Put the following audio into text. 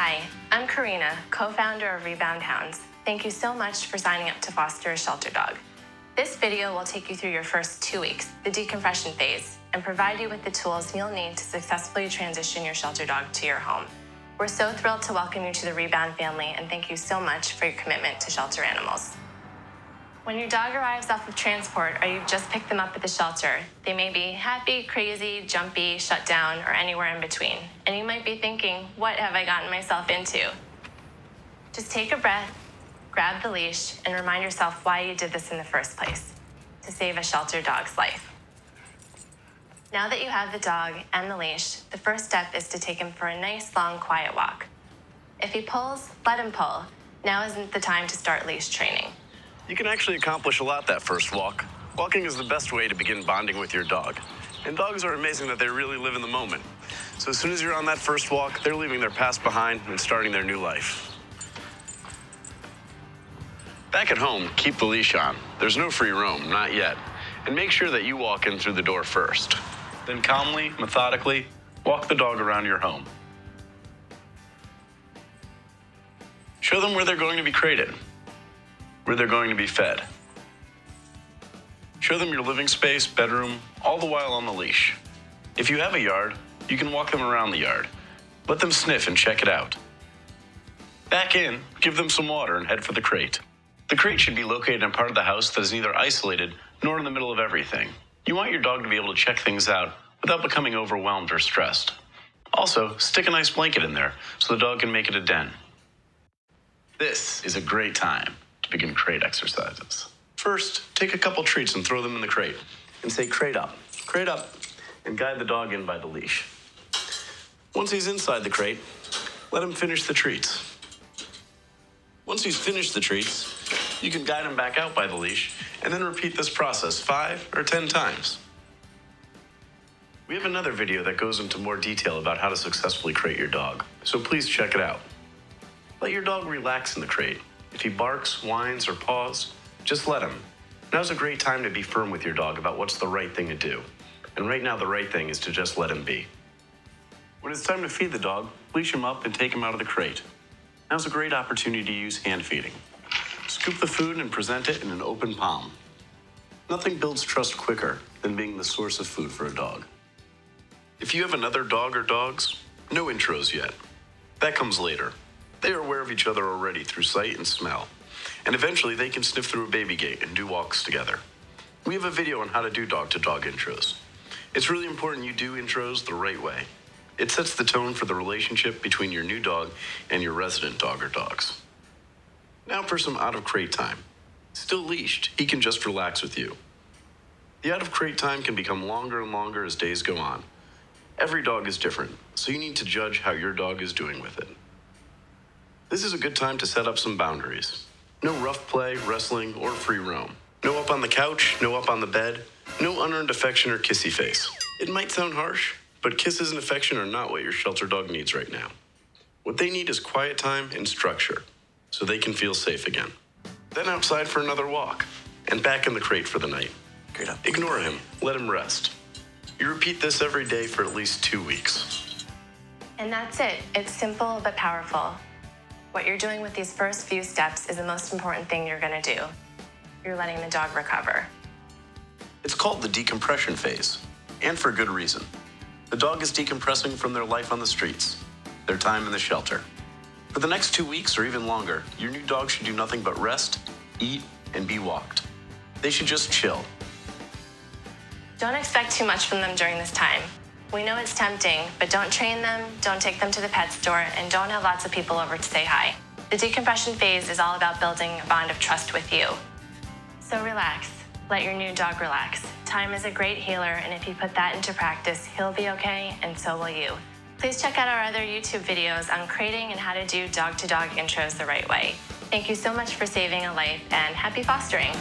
Hi, I'm Karina, co-founder of Rebound Hounds. Thank you so much for signing up to foster a shelter dog. This video will take you through your first 2 weeks, the decompression phase, and provide you with the tools you'll need to successfully transition your shelter dog to your home. We're so thrilled to welcome you to the Rebound family, and thank you so much for your commitment to shelter animals. When your dog arrives off of transport or you've just picked them up at the shelter, they may be happy, crazy, jumpy, shut down, or anywhere in between. And you might be thinking, what have I gotten myself into? Just take a breath, grab the leash, and remind yourself why you did this in the first place, to save a shelter dog's life. Now that you have the dog and the leash, the first step is to take him for a nice, long, quiet walk. If he pulls, let him pull. Now isn't the time to start leash training. You can actually accomplish a lot that first walk. Walking is the best way to begin bonding with your dog. And dogs are amazing that they really live in the moment. So as soon as you're on that first walk, they're leaving their past behind and starting their new life. Back at home, keep the leash on. There's no free roam, not yet. And make sure that you walk in through the door first. Then calmly, methodically, walk the dog around your home. Show them where they're going to be crated, where they're going to be fed. Show them your living space, bedroom, all the while on the leash. If you have a yard, you can walk them around the yard. Let them sniff and check it out. Back in, give them some water and head for the crate. The crate should be located in part of the house that is neither isolated nor in the middle of everything. You want your dog to be able to check things out without becoming overwhelmed or stressed. Also, stick a nice blanket in there so the dog can make it a den. This is a great time to begin crate exercises. First, take a couple treats and throw them in the crate and say crate up, and guide the dog in by the leash. Once he's inside the crate, let him finish the treats. Once he's finished the treats, you can guide him back out by the leash and then repeat this process 5 or 10 times. We have another video that goes into more detail about how to successfully crate your dog, so please check it out. Let your dog relax in the crate. If he barks, whines, or paws, just let him. Now's a great time to be firm with your dog about what's the right thing to do. And right now, the right thing is to just let him be. When it's time to feed the dog, leash him up and take him out of the crate. Now's a great opportunity to use hand feeding. Scoop the food and present it in an open palm. Nothing builds trust quicker than being the source of food for a dog. If you have another dog or dogs, no intros yet. That comes later. They are aware of each other already through sight and smell, and eventually they can sniff through a baby gate and do walks together. We have a video on how to do dog-to-dog intros. It's really important you do intros the right way. It sets the tone for the relationship between your new dog and your resident dog or dogs. Now for some out-of-crate time. Still leashed, he can just relax with you. The out-of-crate time can become longer and longer as days go on. Every dog is different, so you need to judge how your dog is doing with it. This is a good time to set up some boundaries. No rough play, wrestling, or free roam. No up on the couch, no up on the bed, no unearned affection or kissy face. It might sound harsh, but kisses and affection are not what your shelter dog needs right now. What they need is quiet time and structure, so they can feel safe again. Then outside for another walk, and back in the crate for the night. Ignore him, let him rest. You repeat this every day for at least 2 weeks. And that's it. It's simple but powerful. What you're doing with these first few steps is the most important thing you're going to do. You're letting the dog recover. It's called the decompression phase, and for good reason. The dog is decompressing from their life on the streets, their time in the shelter. For the next 2 weeks or even longer, your new dog should do nothing but rest, eat, and be walked. They should just chill. Don't expect too much from them during this time. We know it's tempting, but don't train them, don't take them to the pet store, and don't have lots of people over to say hi. The decompression phase is all about building a bond of trust with you. So relax. Let your new dog relax. Time is a great healer, and if you put that into practice, he'll be okay, and so will you. Please check out our other YouTube videos on crating and how to do dog-to-dog intros the right way. Thank you so much for saving a life, and happy fostering!